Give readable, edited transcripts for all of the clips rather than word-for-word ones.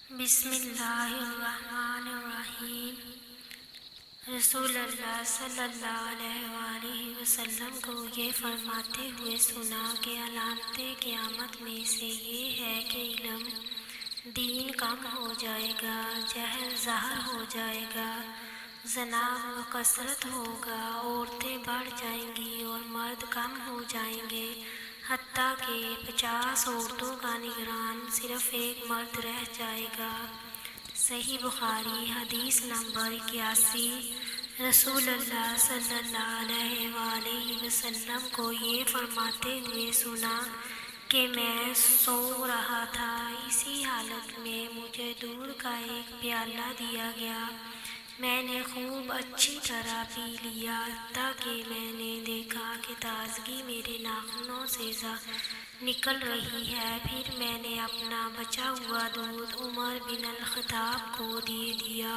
بسم اللہ الرحمن الرحیم۔ رسول اللہ صلی اللہ علیہ وآلہ وسلم کو یہ فرماتے ہوئے سنا کہ علامت قیامت میں سے یہ ہے کہ علم دین کم ہو جائے گا، جہل ظاہر ہو جائے گا، زنا و کثرت ہوگا، عورتیں بڑھ جائیں گی اور مرد کم ہو جائیں گے، حتیٰ کہ 50 عورتوں کا نگران صرف ایک مرد رہ جائے گا۔ صحیح بخاری حدیث نمبر 81۔ رسول اللہ صلی اللہ علیہ وآلہ وسلم کو یہ فرماتے ہوئے سنا کہ میں سو رہا تھا، اسی حالت میں مجھے دودھ کا ایک پیالہ دیا گیا، میں نے خوب اچھی طرح پی لیا، تاکہ میں نے دیکھا کہ تازگی میرے ناخنوں سے نکل رہی ہے، پھر میں نے اپنا بچا ہوا دودھ عمر بن الخطاب کو دے دیا۔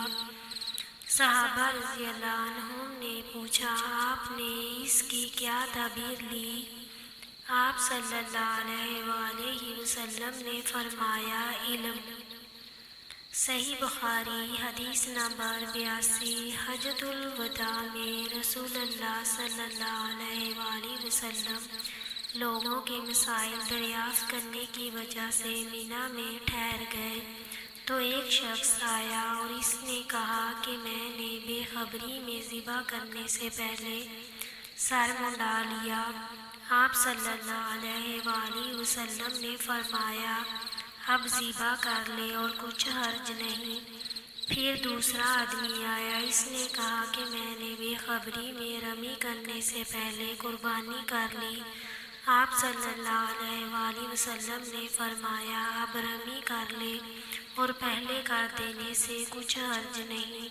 صحابہ رضی اللہ عنہم نے پوچھا، آپ نے اس کی کیا تعبیر لی؟ آپ صلی اللہ علیہ وآلہ وسلم نے فرمایا، علم۔ صحیح بخاری حدیث نمبر 82۔ حجۃ الوداع میں رسول اللہ صلی اللہ علیہ وآلہ وسلم لوگوں کے مسائل دریافت کرنے کی وجہ سے مینا میں ٹھہر گئے تو ایک شخص آیا اور اس نے کہا کہ میں نے بے خبری میں ذبح کرنے سے پہلے سر منڈا لیا۔ آپ صلی اللہ علیہ وآلہ وسلم نے فرمایا، اب ذبح کر لے اور کچھ حرج نہیں۔ پھر دوسرا آدمی آیا، اس نے کہا کہ میں نے بے خبری میں رمی کرنے سے پہلے قربانی کر لی۔ آپ صلی اللہ علیہ وآلہ وسلم نے فرمایا، اب رمی کر لے اور پہلے کر دینے سے کچھ حرج نہیں۔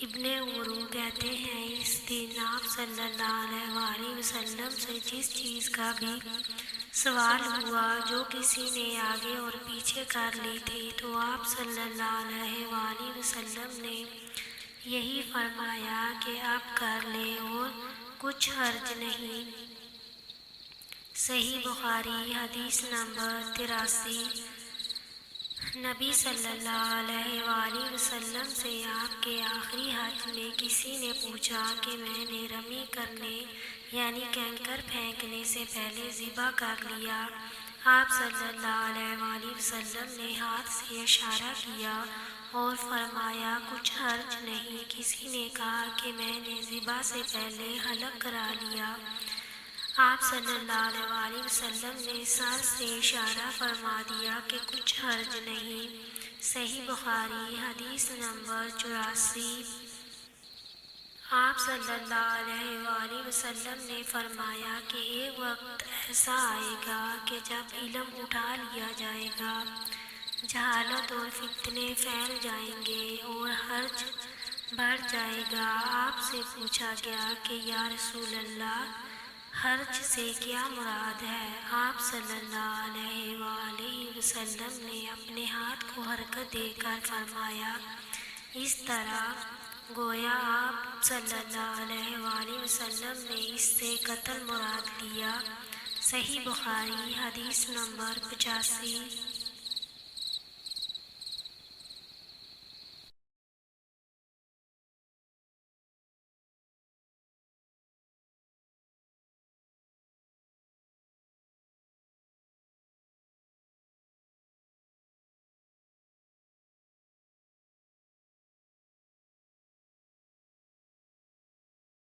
ابن عمرو کہتے ہیں، اس دن آپ صلی اللہ علیہ وآلہ وسلم سے جس چیز کا بھی سوال ہوا جو کسی نے آگے اور پیچھے کر لی تھی تو آپ صلی اللہ علیہ وآلہ وسلم نے یہی فرمایا کہ اب کر لے اور کچھ حرج نہیں۔ صحیح بخاری حدیث نمبر 83۔ نبی صلی اللہ علیہ وآلہ وسلم سے آپ کے آخری حج میں کسی نے پوچھا کہ میں نے رمی کرنے یعنی کینکر پھینکنے سے پہلے ذبح کر لیا۔ آپ صلی اللہ علیہ وآلہ وسلم نے ہاتھ سے اشارہ کیا اور فرمایا، کچھ حرج نہیں۔ کسی نے کہا کہ میں نے ذبح سے پہلے حلق کرا لیا۔ آپ صلی اللہ علیہ وآلہ وسلم نے سر سے اشارہ فرما دیا کہ کچھ حرج نہیں۔ صحیح بخاری حدیث نمبر 84۔ آپ صلی اللہ علیہ وآلہ وسلم نے فرمایا کہ ایک وقت ایسا آئے گا کہ جب علم اٹھا لیا جائے گا، جہالت اور فتنے پھیل جائیں گے اور حرج بڑھ جائے گا۔ آپ سے پوچھا گیا کہ یا رسول اللہ، حرج سے کیا مراد ہے؟ آپ صلی اللہ علیہ وآلہ وسلم نے اپنے ہاتھ کو حرکت دے کر فرمایا، اس طرح گویا آپ صلی اللہ علیہ وآلہ وسلم نے اس سے قتل مراد لیا۔ صحیح بخاری حدیث نمبر 85۔